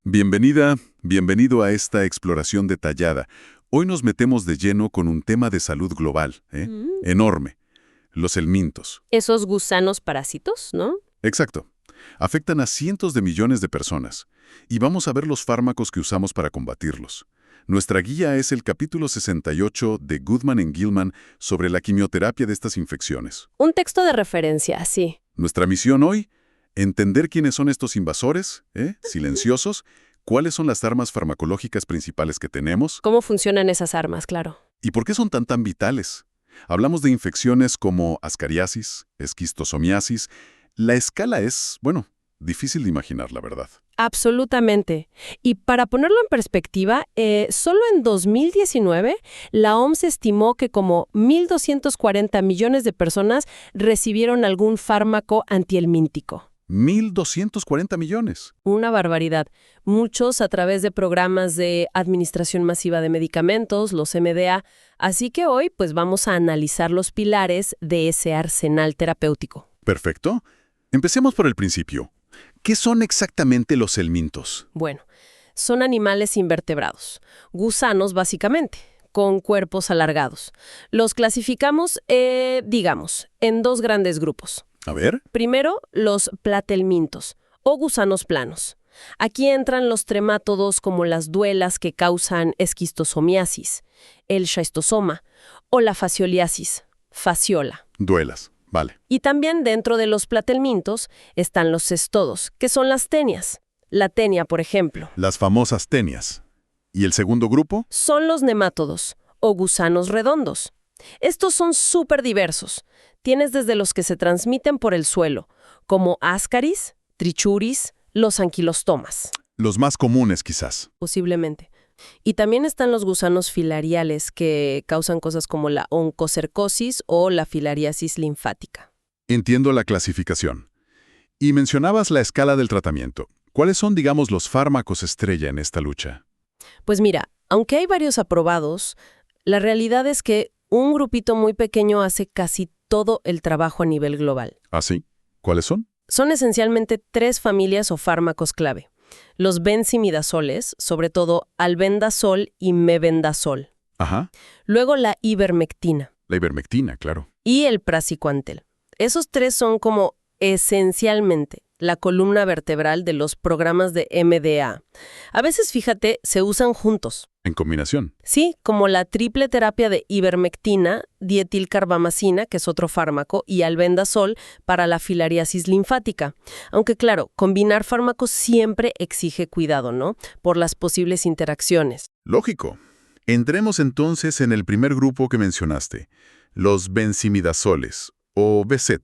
Bienvenido a esta exploración detallada. Hoy nos metemos de lleno con un tema de salud global, enorme, los helmintos. Esos gusanos parásitos, ¿no? Exacto. Afectan a cientos de millones de personas. Y vamos a ver los fármacos que usamos para combatirlos. Nuestra guía es el capítulo 68 de Goodman y Gilman sobre la quimioterapia de estas infecciones. Un texto de referencia, sí. Nuestra misión hoy, entender quiénes son estos invasores, silenciosos, cuáles son las armas farmacológicas principales que tenemos ¿Cómo funcionan esas armas, claro? y por qué son tan vitales. Hablamos de infecciones como ascariasis, esquistosomiasis. La escala es, difícil de imaginar, la verdad. Absolutamente. Y para ponerlo en perspectiva, solo en 2019 la OMS estimó que como 1.240 millones de personas recibieron algún fármaco antihelmíntico. 1.240 millones. Una barbaridad. Muchos a través de programas de administración masiva de medicamentos, los MDA. Así que hoy pues vamos a analizar los pilares de ese arsenal terapéutico. Perfecto. Empecemos por el principio. ¿Qué son exactamente los helmintos? Bueno, son animales invertebrados, gusanos básicamente, con cuerpos alargados. Los clasificamos, en dos grandes grupos. A ver. Primero, los platelmintos, o gusanos planos. Aquí entran los tremátodos como las duelas que causan esquistosomiasis, el schistosoma, o la fascioliasis, fasciola. Duelas. Vale. Y también dentro de los platelmintos están los cestodos, que son las tenias. La tenia, por ejemplo. Las famosas tenias. ¿Y el segundo grupo? Son los nemátodos, o gusanos redondos. Estos son súper diversos. Tienes desde los que se transmiten por el suelo, como ascaris, trichuris, los anquilostomas. Los más comunes, quizás. Posiblemente. Y también están los gusanos filariales que causan cosas como la oncocercosis o la filariasis linfática. Entiendo la clasificación. Y mencionabas la escala del tratamiento. ¿Cuáles son, digamos, los fármacos estrella en esta lucha? Pues mira, aunque hay varios aprobados, la realidad es que un grupito muy pequeño hace casi todo el trabajo a nivel global. ¿Ah, sí? ¿Cuáles son? Son esencialmente 3 familias o fármacos clave. Los benzimidazoles, sobre todo albendazol y mebendazol. Ajá. Luego la ivermectina. La ivermectina, claro. Y el praziquantel. Esos 3 son como esencialmente la columna vertebral de los programas de MDA. A veces, fíjate, se usan juntos. En combinación. Sí, como la triple terapia de ivermectina, dietilcarbamazina, que es otro fármaco, y albendazol para la filariasis linfática. Aunque claro, combinar fármacos siempre exige cuidado, ¿no? Por las posibles interacciones. Lógico. Entremos entonces en el primer grupo que mencionaste, los benzimidazoles, o BZ.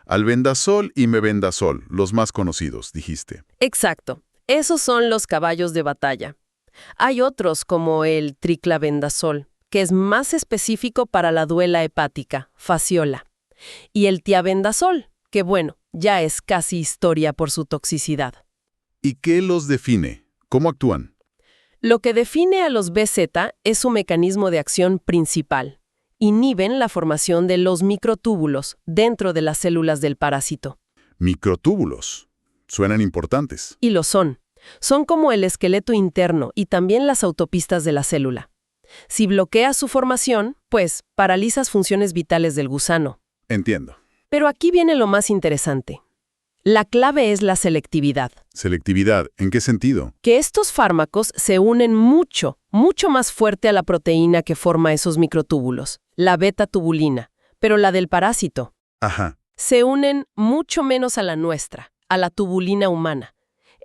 Albendazol y mebendazol, los más conocidos, dijiste. Exacto. Esos son los caballos de batalla. Hay otros como el triclavendazol, que es más específico para la duela hepática, fasciola. Y el tiabendazol, que ya es casi historia por su toxicidad. ¿Y qué los define? ¿Cómo actúan? Lo que define a los BZ es su mecanismo de acción principal. Inhiben la formación de los microtúbulos dentro de las células del parásito. Microtúbulos. Suenan importantes. Y lo son. Son como el esqueleto interno y también las autopistas de la célula. Si bloqueas su formación, pues paralizas funciones vitales del gusano. Entiendo. Pero aquí viene lo más interesante. La clave es la selectividad. ¿Selectividad? ¿En qué sentido? Que estos fármacos se unen mucho más fuerte a la proteína que forma esos microtúbulos, la beta-tubulina, pero la del parásito. Ajá. Se unen mucho menos a la nuestra, a la tubulina humana.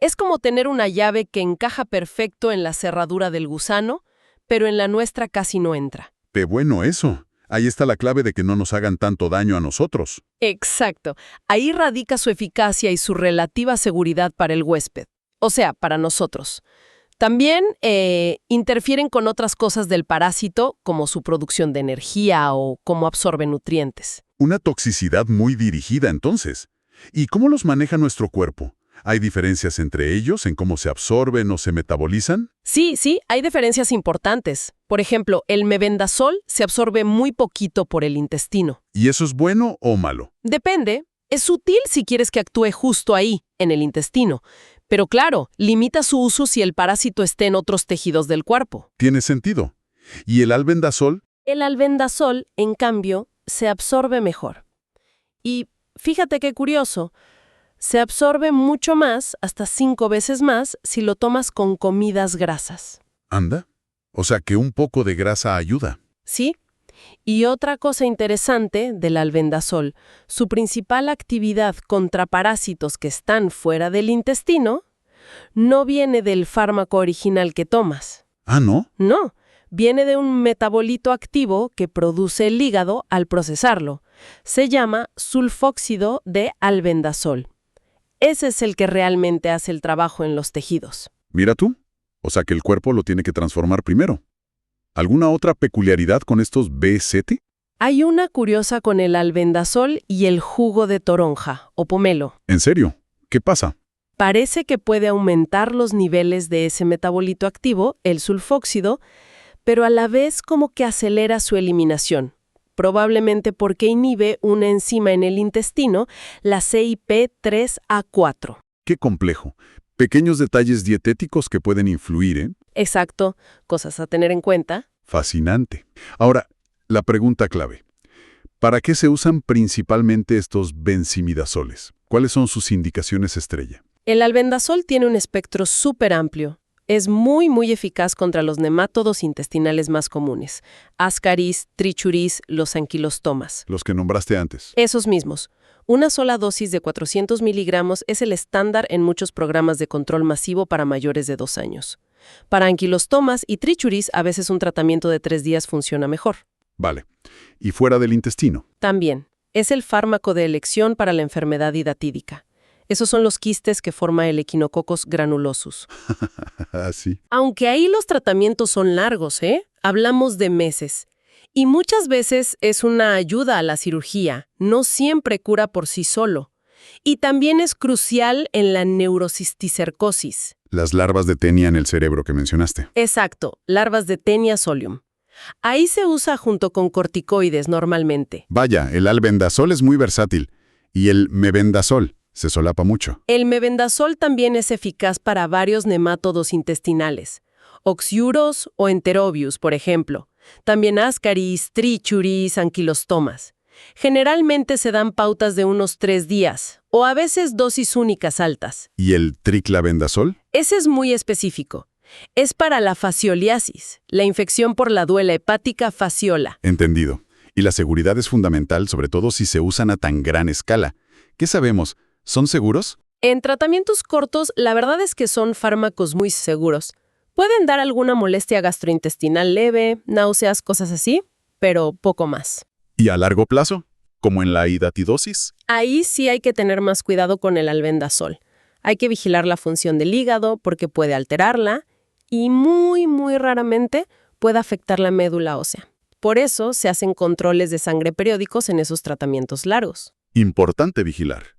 Es como tener una llave que encaja perfecto en la cerradura del gusano, pero en la nuestra casi no entra. ¡Qué bueno eso! Ahí está la clave de que no nos hagan tanto daño a nosotros. Exacto. Ahí radica su eficacia y su relativa seguridad para el huésped. O sea, para nosotros. También interfieren con otras cosas del parásito, como su producción de energía o cómo absorbe nutrientes. Una toxicidad muy dirigida, entonces. ¿Y cómo los maneja nuestro cuerpo? ¿Hay diferencias entre ellos en cómo se absorben o se metabolizan? Sí, hay diferencias importantes. Por ejemplo, el mebendazol se absorbe muy poquito por el intestino. ¿Y eso es bueno o malo? Depende. Es sutil si quieres que actúe justo ahí, en el intestino. Pero claro, limita su uso si el parásito está en otros tejidos del cuerpo. Tiene sentido. ¿Y el albendazol? El albendazol, en cambio, se absorbe mejor. Y fíjate qué curioso, se absorbe mucho más, hasta 5 veces más, si lo tomas con comidas grasas. Anda. O sea que un poco de grasa ayuda. ¿Sí? Y otra cosa interesante del albendazol, su principal actividad contra parásitos que están fuera del intestino no viene del fármaco original que tomas. Ah, ¿no? No, viene de un metabolito activo que produce el hígado al procesarlo. Se llama sulfóxido de albendazol. Ese es el que realmente hace el trabajo en los tejidos. Mira tú. O sea que el cuerpo lo tiene que transformar primero. ¿Alguna otra peculiaridad con estos BCT? Hay una curiosa con el albendazol y el jugo de toronja o pomelo. ¿En serio? ¿Qué pasa? Parece que puede aumentar los niveles de ese metabolito activo, el sulfóxido, pero a la vez como que acelera su eliminación, probablemente porque inhibe una enzima en el intestino, la CYP3A4. Qué complejo. Pequeños detalles dietéticos que pueden influir, ¿eh? Exacto, cosas a tener en cuenta. Fascinante. Ahora, la pregunta clave. ¿Para qué se usan principalmente estos benzimidazoles? ¿Cuáles son sus indicaciones estrella? El albendazol tiene un espectro súper amplio. Es muy eficaz contra los nemátodos intestinales más comunes. Ascaris, trichuris, los anquilostomas. Los que nombraste antes. Esos mismos. Una sola dosis de 400 miligramos es el estándar en muchos programas de control masivo para mayores de 2 años. Para anquilostomas y trichuris, a veces un tratamiento de 3 días funciona mejor. Vale. ¿Y fuera del intestino? También, es el fármaco de elección para la enfermedad hidatídica. Esos son los quistes que forma el Echinococcus granulosus. Sí. Aunque ahí los tratamientos son largos, hablamos de meses. Y muchas veces es una ayuda a la cirugía, no siempre cura por sí solo. Y también es crucial en la neurocisticercosis. Las larvas de tenia en el cerebro que mencionaste. Exacto, larvas de Taenia solium. Ahí se usa junto con corticoides normalmente. Vaya, el albendazol es muy versátil. Y el mebendazol se solapa mucho. El mebendazol también es eficaz para varios nemátodos intestinales. Oxiuros o Enterobius, por ejemplo. También Ascaris, trichuris, anquilostomas. Generalmente se dan pautas de unos 3 días, o a veces dosis únicas altas. ¿Y el triclavendazol? Ese es muy específico. Es para la fascioliasis, la infección por la duela hepática fasciola. Entendido. Y la seguridad es fundamental, sobre todo si se usan a tan gran escala. ¿Qué sabemos? ¿Son seguros? En tratamientos cortos, la verdad es que son fármacos muy seguros. Pueden dar alguna molestia gastrointestinal leve, náuseas, cosas así, pero poco más. ¿Y a largo plazo? ¿Como en la hidatidosis? Ahí sí hay que tener más cuidado con el albendazol. Hay que vigilar la función del hígado porque puede alterarla y muy raramente puede afectar la médula ósea. Por eso se hacen controles de sangre periódicos en esos tratamientos largos. Importante vigilar.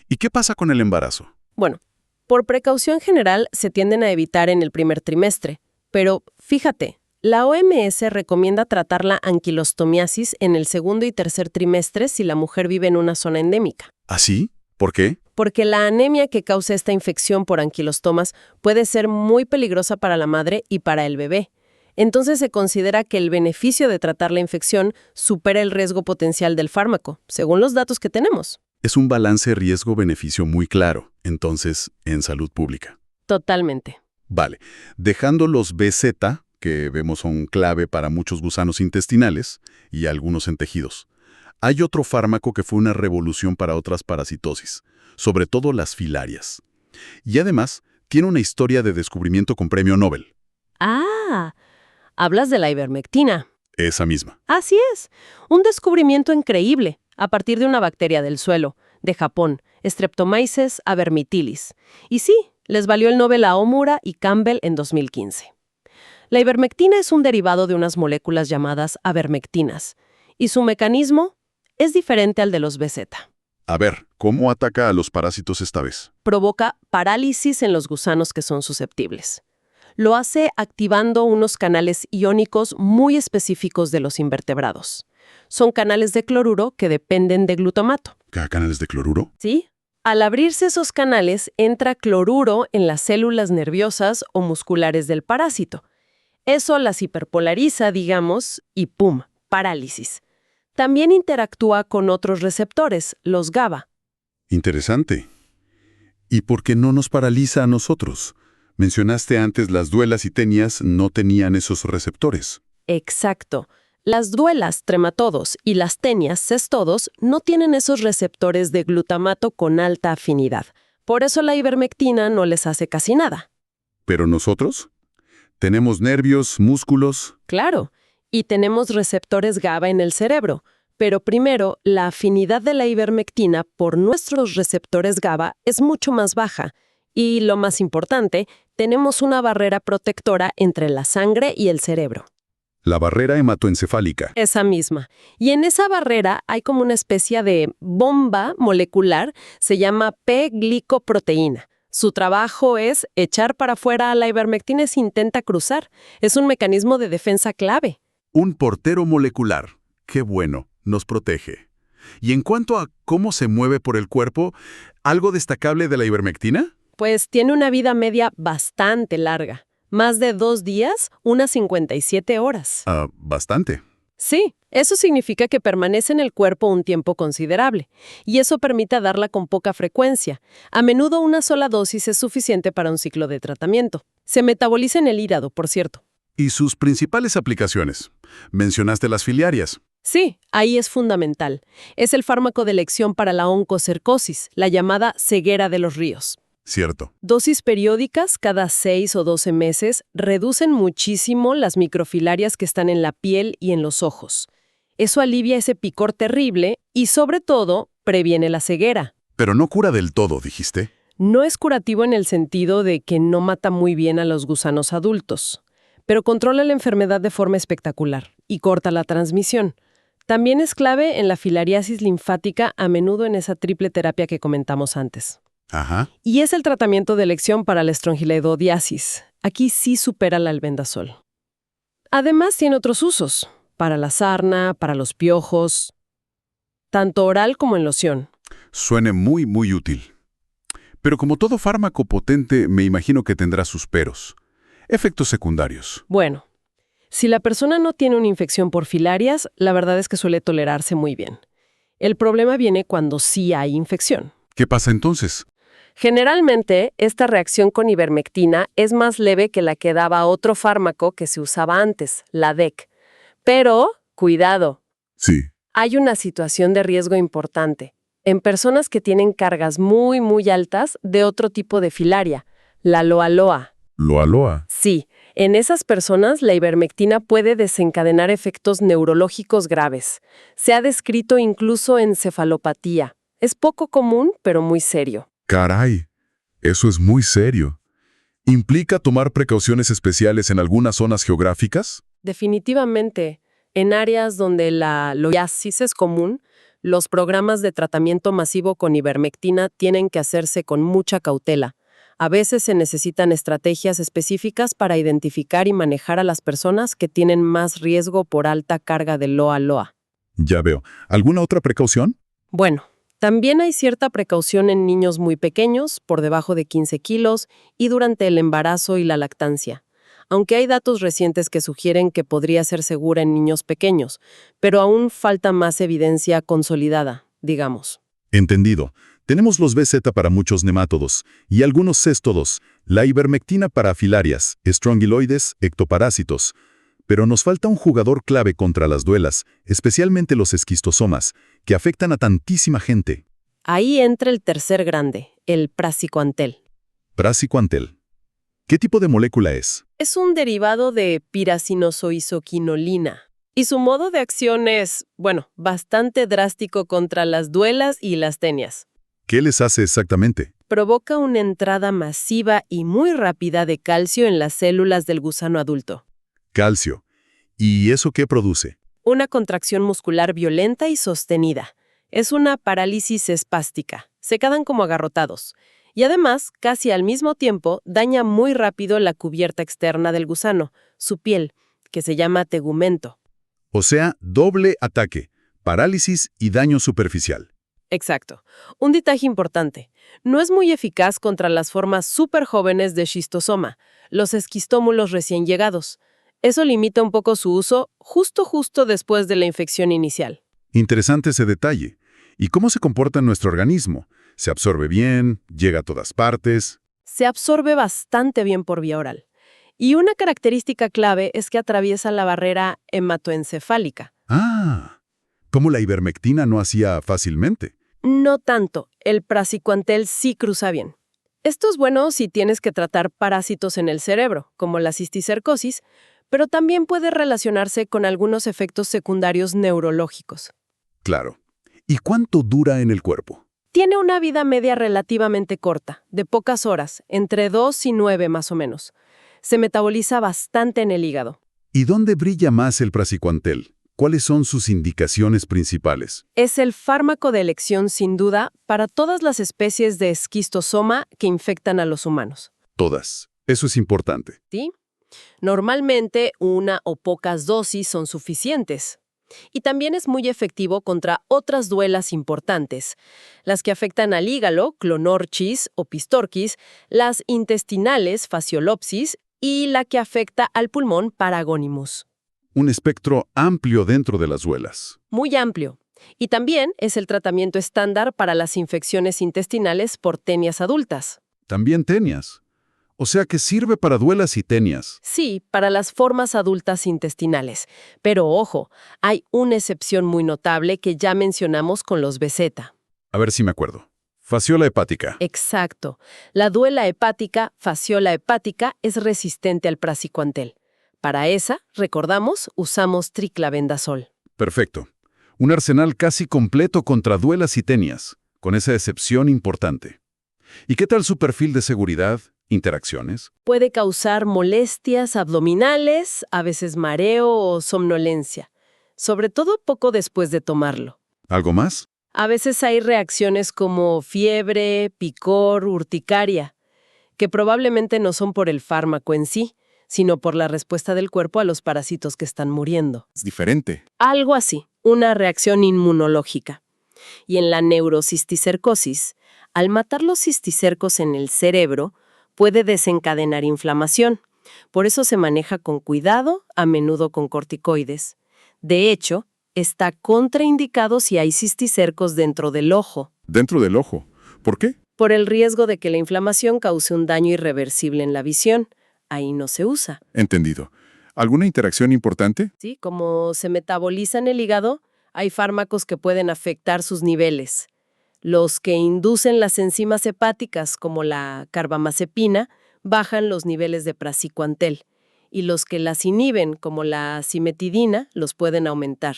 ¿Y qué pasa con el embarazo? Bueno, por precaución general se tienden a evitar en el primer trimestre, pero fíjate, la OMS recomienda tratar la anquilostomiasis en el segundo y tercer trimestre si la mujer vive en una zona endémica. ¿Ah, sí? ¿Por qué? Porque la anemia que causa esta infección por anquilostomas puede ser muy peligrosa para la madre y para el bebé. Entonces se considera que el beneficio de tratar la infección supera el riesgo potencial del fármaco, según los datos que tenemos. Es un balance riesgo-beneficio muy claro, entonces, en salud pública. Totalmente. Vale, dejando los BZ, que vemos son clave para muchos gusanos intestinales y algunos en tejidos. Hay otro fármaco que fue una revolución para otras parasitosis, sobre todo las filarias. Y además, tiene una historia de descubrimiento con premio Nobel. Ah, hablas de la ivermectina. Esa misma. Así es, un descubrimiento increíble a partir de una bacteria del suelo, de Japón, Streptomyces avermitilis. Y sí, les valió el Nobel a Omura y Campbell en 2015. La ivermectina es un derivado de unas moléculas llamadas avermectinas, y su mecanismo es diferente al de los BZ. A ver, ¿cómo ataca a los parásitos esta vez? Provoca parálisis en los gusanos que son susceptibles. Lo hace activando unos canales iónicos muy específicos de los invertebrados. Son canales de cloruro que dependen de glutamato. ¿Canales de cloruro? ¿Sí? Al abrirse esos canales, entra cloruro en las células nerviosas o musculares del parásito. Eso las hiperpolariza, digamos, y ¡pum!, parálisis. También interactúa con otros receptores, los GABA. Interesante. ¿Y por qué no nos paraliza a nosotros? Mencionaste antes las duelas y tenias no tenían esos receptores. Exacto. Las duelas, trematodos, y las tenias, cestodos, no tienen esos receptores de glutamato con alta afinidad. Por eso la ivermectina no les hace casi nada. ¿Pero nosotros? ¿Tenemos nervios, músculos? Claro, y tenemos receptores GABA en el cerebro. Pero primero, la afinidad de la ivermectina por nuestros receptores GABA es mucho más baja. Y lo más importante, tenemos una barrera protectora entre la sangre y el cerebro. La barrera hematoencefálica. Esa misma. Y en esa barrera hay como una especie de bomba molecular, se llama P-glicoproteína. Su trabajo es echar para afuera a la ivermectina si intenta cruzar. Es un mecanismo de defensa clave. Un portero molecular. Qué bueno, nos protege. Y en cuanto a cómo se mueve por el cuerpo, ¿algo destacable de la ivermectina? Pues tiene una vida media bastante larga. Más de 2 días, unas 57 horas. Bastante. Sí, eso significa que permanece en el cuerpo un tiempo considerable, y eso permite darla con poca frecuencia. A menudo una sola dosis es suficiente para un ciclo de tratamiento. Se metaboliza en el hígado, por cierto. ¿Y sus principales aplicaciones? Mencionaste las filiarias. Sí, ahí es fundamental. Es el fármaco de elección para la oncocercosis, la llamada ceguera de los ríos. Cierto. Dosis periódicas cada 6 o 12 meses reducen muchísimo las microfilarias que están en la piel y en los ojos. Eso alivia ese picor terrible y, sobre todo, previene la ceguera. Pero no cura del todo, dijiste. No es curativo en el sentido de que no mata muy bien a los gusanos adultos, pero controla la enfermedad de forma espectacular y corta la transmisión. También es clave en la filariasis linfática, a menudo en esa triple terapia que comentamos antes. Ajá. Y es el tratamiento de elección para la estrongiloidiasis. Aquí sí supera el albendazol. Además, tiene otros usos. Para la sarna, para los piojos, tanto oral como en loción. Suene muy, muy útil. Pero como todo fármaco potente, me imagino que tendrá sus peros. Efectos secundarios. Bueno, si la persona no tiene una infección por filarias, la verdad es que suele tolerarse muy bien. El problema viene cuando sí hay infección. ¿Qué pasa entonces? Generalmente, esta reacción con ivermectina es más leve que la que daba otro fármaco que se usaba antes, la DEC. Pero, cuidado, Sí. hay una situación de riesgo importante. En personas que tienen cargas muy, muy altas de otro tipo de filaria, la loa-loa. ¿Loa-loa? Sí, en esas personas la ivermectina puede desencadenar efectos neurológicos graves. Se ha descrito incluso encefalopatía. Es poco común, pero muy serio. Caray, eso es muy serio. ¿Implica tomar precauciones especiales en algunas zonas geográficas? Definitivamente, en áreas donde la loiasis es común, los programas de tratamiento masivo con ivermectina tienen que hacerse con mucha cautela. A veces se necesitan estrategias específicas para identificar y manejar a las personas que tienen más riesgo por alta carga de loa-loa. Ya veo. ¿Alguna otra precaución? Bueno, también hay cierta precaución en niños muy pequeños, por debajo de 15 kilos, y durante el embarazo y la lactancia. Aunque hay datos recientes que sugieren que podría ser segura en niños pequeños, pero aún falta más evidencia consolidada, digamos. Entendido. Tenemos los BZ para muchos nemátodos y algunos céstodos, la ivermectina para filarias, estrongiloides, ectoparásitos. Pero nos falta un jugador clave contra las duelas, especialmente los esquistosomas, que afectan a tantísima gente. Ahí entra el tercer grande, el praziquantel. Praziquantel. ¿Qué tipo de molécula es? Es un derivado de piracinosoisoquinolina. Y su modo de acción es, bastante drástico contra las duelas y las tenias. ¿Qué les hace exactamente? Provoca una entrada masiva y muy rápida de calcio en las células del gusano adulto. Calcio. ¿Y eso qué produce? Una contracción muscular violenta y sostenida. Es una parálisis espástica. Se quedan como agarrotados. Y además, casi al mismo tiempo, daña muy rápido la cubierta externa del gusano, su piel, que se llama tegumento. O sea, doble ataque, parálisis y daño superficial. Exacto. Un detalle importante. No es muy eficaz contra las formas súper jóvenes de schistosoma, los esquistómulos recién llegados. Eso limita un poco su uso justo después de la infección inicial. Interesante ese detalle. ¿Y cómo se comporta en nuestro organismo? ¿Se absorbe bien? ¿Llega a todas partes? Se absorbe bastante bien por vía oral. Y una característica clave es que atraviesa la barrera hematoencefálica. Ah, ¿cómo la ivermectina no hacía fácilmente? No tanto, el praziquantel sí cruza bien. Esto es bueno si tienes que tratar parásitos en el cerebro, como la cisticercosis, pero también puede relacionarse con algunos efectos secundarios neurológicos. Claro. ¿Y cuánto dura en el cuerpo? Tiene una vida media relativamente corta, de pocas horas, entre 2 y 9 más o menos. Se metaboliza bastante en el hígado. ¿Y dónde brilla más el praziquantel? ¿Cuáles son sus indicaciones principales? Es el fármaco de elección, sin duda, para todas las especies de esquistosoma que infectan a los humanos. Todas. Eso es importante. ¿Sí? Normalmente, una o pocas dosis son suficientes. Y también es muy efectivo contra otras duelas importantes, las que afectan al hígado, Clonorchis o Pistorchis, las intestinales, Fasciolopsis, y la que afecta al pulmón, Paragonimus. Un espectro amplio dentro de las duelas. Muy amplio. Y también es el tratamiento estándar para las infecciones intestinales por tenias adultas. También tenias. O sea que sirve para duelas y tenias. Sí, para las formas adultas intestinales. Pero ojo, hay una excepción muy notable que ya mencionamos con los BZ. A ver si me acuerdo. Fasciola hepática. Exacto. La duela hepática, fasciola hepática, es resistente al praziquantel. Para esa, recordamos, usamos triclavendazol. Perfecto. Un arsenal casi completo contra duelas y tenias, con esa excepción importante. ¿Y qué tal su perfil de seguridad? ¿Interacciones? Puede causar molestias abdominales, a veces mareo o somnolencia, sobre todo poco después de tomarlo. ¿Algo más? A veces hay reacciones como fiebre, picor, urticaria, que probablemente no son por el fármaco en sí, sino por la respuesta del cuerpo a los parásitos que están muriendo. Es diferente. Algo así, una reacción inmunológica. Y en la neurocisticercosis, al matar los cisticercos en el cerebro, puede desencadenar inflamación. Por eso se maneja con cuidado, a menudo con corticoides. De hecho, está contraindicado si hay cisticercos dentro del ojo, ¿Dentro del ojo? ¿Por qué? por el riesgo de que la inflamación cause un daño irreversible en la visión. Ahí no se usa. Entendido. ¿Alguna interacción importante? ¿Sí? Como se metaboliza en el hígado, hay fármacos que pueden afectar sus niveles. Los que inducen las enzimas hepáticas, como la carbamazepina, bajan los niveles de praziquantel, y los que las inhiben, como la cimetidina, los pueden aumentar.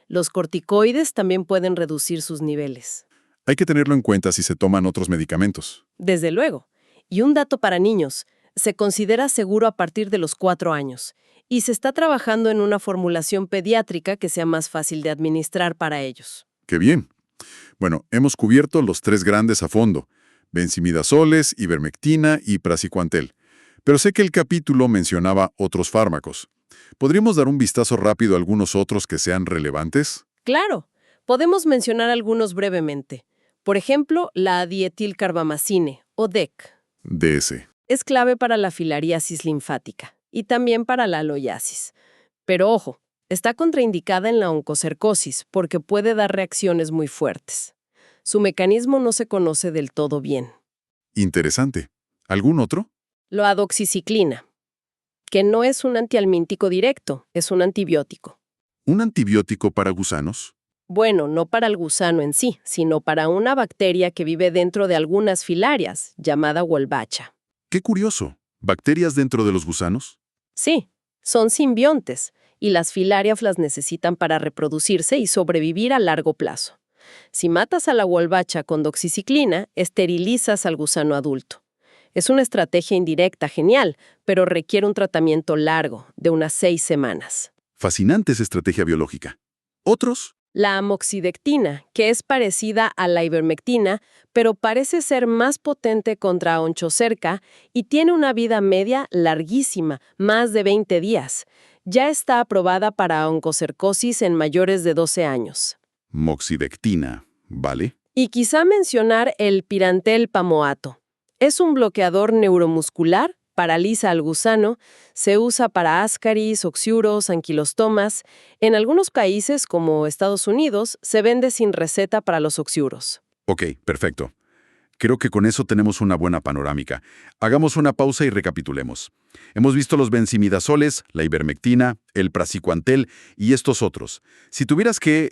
Los corticoides también pueden reducir sus niveles. Hay que tenerlo en cuenta si se toman otros medicamentos. Desde luego. Y un dato para niños, se considera seguro a partir de los 4 años, y se está trabajando en una formulación pediátrica que sea más fácil de administrar para ellos. ¡Qué bien! Bueno, hemos cubierto los 3 grandes a fondo: benzimidazoles, ivermectina y praziquantel. Pero sé que el capítulo mencionaba otros fármacos. ¿Podríamos dar un vistazo rápido a algunos otros que sean relevantes? Claro, podemos mencionar algunos brevemente. Por ejemplo, la dietilcarbamazine, o DEC. DS. Es clave para la filariasis linfática y también para la aloyasis. Pero ojo, está contraindicada en la oncocercosis porque puede dar reacciones muy fuertes. Su mecanismo no se conoce del todo bien. Interesante. ¿Algún otro? La adoxiciclina, que no es un antihelmíntico directo, es un antibiótico. ¿Un antibiótico para gusanos? Bueno, no para el gusano en sí, sino para una bacteria que vive dentro de algunas filarias, llamada Wolbachia. ¡Qué curioso! ¿Bacterias dentro de los gusanos? Sí, son simbiontes, y las filarias las necesitan para reproducirse y sobrevivir a largo plazo. Si matas a la Wolbachia con doxiciclina, esterilizas al gusano adulto. Es una estrategia indirecta genial, pero requiere un tratamiento largo, de unas 6 semanas. Fascinante esa estrategia biológica. ¿Otros? La amoxidectina, que es parecida a la ivermectina, pero parece ser más potente contra onchocerca y tiene una vida media larguísima, más de 20 días. Ya está aprobada para oncocercosis en mayores de 12 años. Moxidectina, ¿vale? Y quizá mencionar el pirantel pamoato. Es un bloqueador neuromuscular, paraliza al gusano, se usa para ascaris, oxiuros, anquilostomas. En algunos países, como Estados Unidos, se vende sin receta para los oxiuros. Ok, perfecto. Creo que con eso tenemos una buena panorámica. Hagamos una pausa y recapitulemos. Hemos visto los benzimidazoles, la ivermectina, el praziquantel y estos otros. Si tuvieras que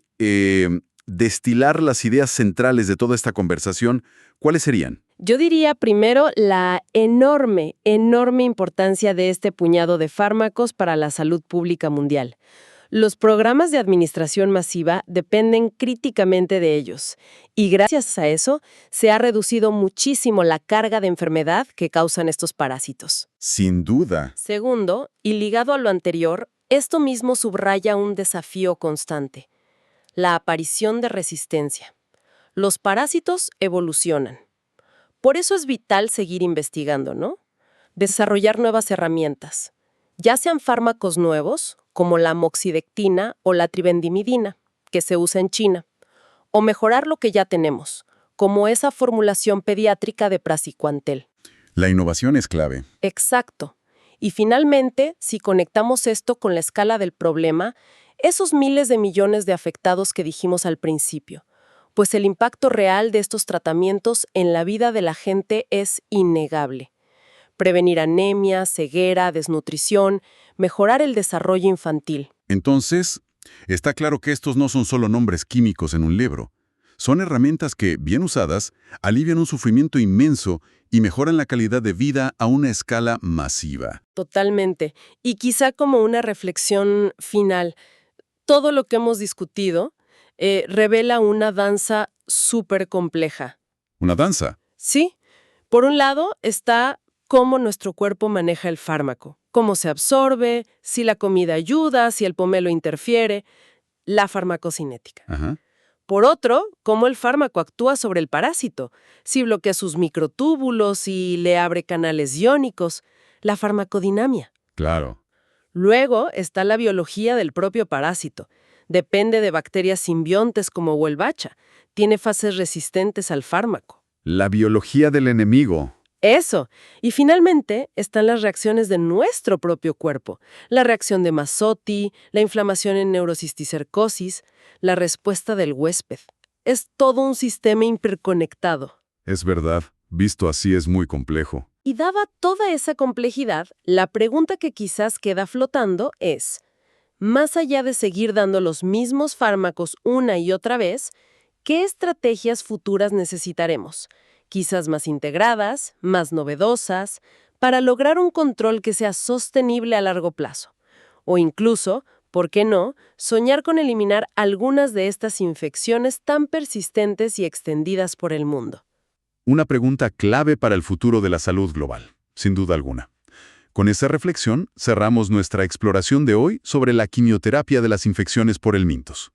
destilar las ideas centrales de toda esta conversación, ¿cuáles serían? Yo diría primero la enorme, enorme importancia de este puñado de fármacos para la salud pública mundial. Los programas de administración masiva dependen críticamente de ellos, y gracias a eso se ha reducido muchísimo la carga de enfermedad que causan estos parásitos. Sin duda. Segundo, y ligado a lo anterior, esto mismo subraya un desafío constante: la aparición de resistencia. Los parásitos evolucionan. Por eso es vital seguir investigando, ¿no? Desarrollar nuevas herramientas, ya sean fármacos nuevos, como la moxidectina o la trivendimidina, que se usa en China, o mejorar lo que ya tenemos, como esa formulación pediátrica de praziquantel. La innovación es clave. Exacto. Y finalmente, si conectamos esto con la escala del problema, esos miles de millones de afectados que dijimos al principio, pues el impacto real de estos tratamientos en la vida de la gente es innegable. Prevenir anemia, ceguera, desnutrición, mejorar el desarrollo infantil. Entonces, está claro que estos no son solo nombres químicos en un libro. Son herramientas que, bien usadas, alivian un sufrimiento inmenso y mejoran la calidad de vida a una escala masiva. Totalmente. Y quizá como una reflexión final, todo lo que hemos discutido revela una danza súper compleja. ¿Una danza? Sí. Por un lado está cómo nuestro cuerpo maneja el fármaco, cómo se absorbe, si la comida ayuda, si el pomelo interfiere, la farmacocinética. Ajá. Por otro, cómo el fármaco actúa sobre el parásito, si bloquea sus microtúbulos, si le abre canales iónicos, la farmacodinamia. Claro. Luego está la biología del propio parásito. Depende de bacterias simbiontes como Wolbachia. Tiene fases resistentes al fármaco. La biología del enemigo. Eso. Y finalmente están las reacciones de nuestro propio cuerpo. La reacción de Masotti, la inflamación en neurocisticercosis, la respuesta del huésped. Es todo un sistema hiperconectado. Es verdad. Visto así es muy complejo. Y dada toda esa complejidad, la pregunta que quizás queda flotando es, más allá de seguir dando los mismos fármacos una y otra vez, ¿qué estrategias futuras necesitaremos? Quizás más integradas, más novedosas, para lograr un control que sea sostenible a largo plazo. O incluso, ¿por qué no?, soñar con eliminar algunas de estas infecciones tan persistentes y extendidas por el mundo. Una pregunta clave para el futuro de la salud global, sin duda alguna. Con esa reflexión, cerramos nuestra exploración de hoy sobre la quimioterapia de las infecciones por helmintos.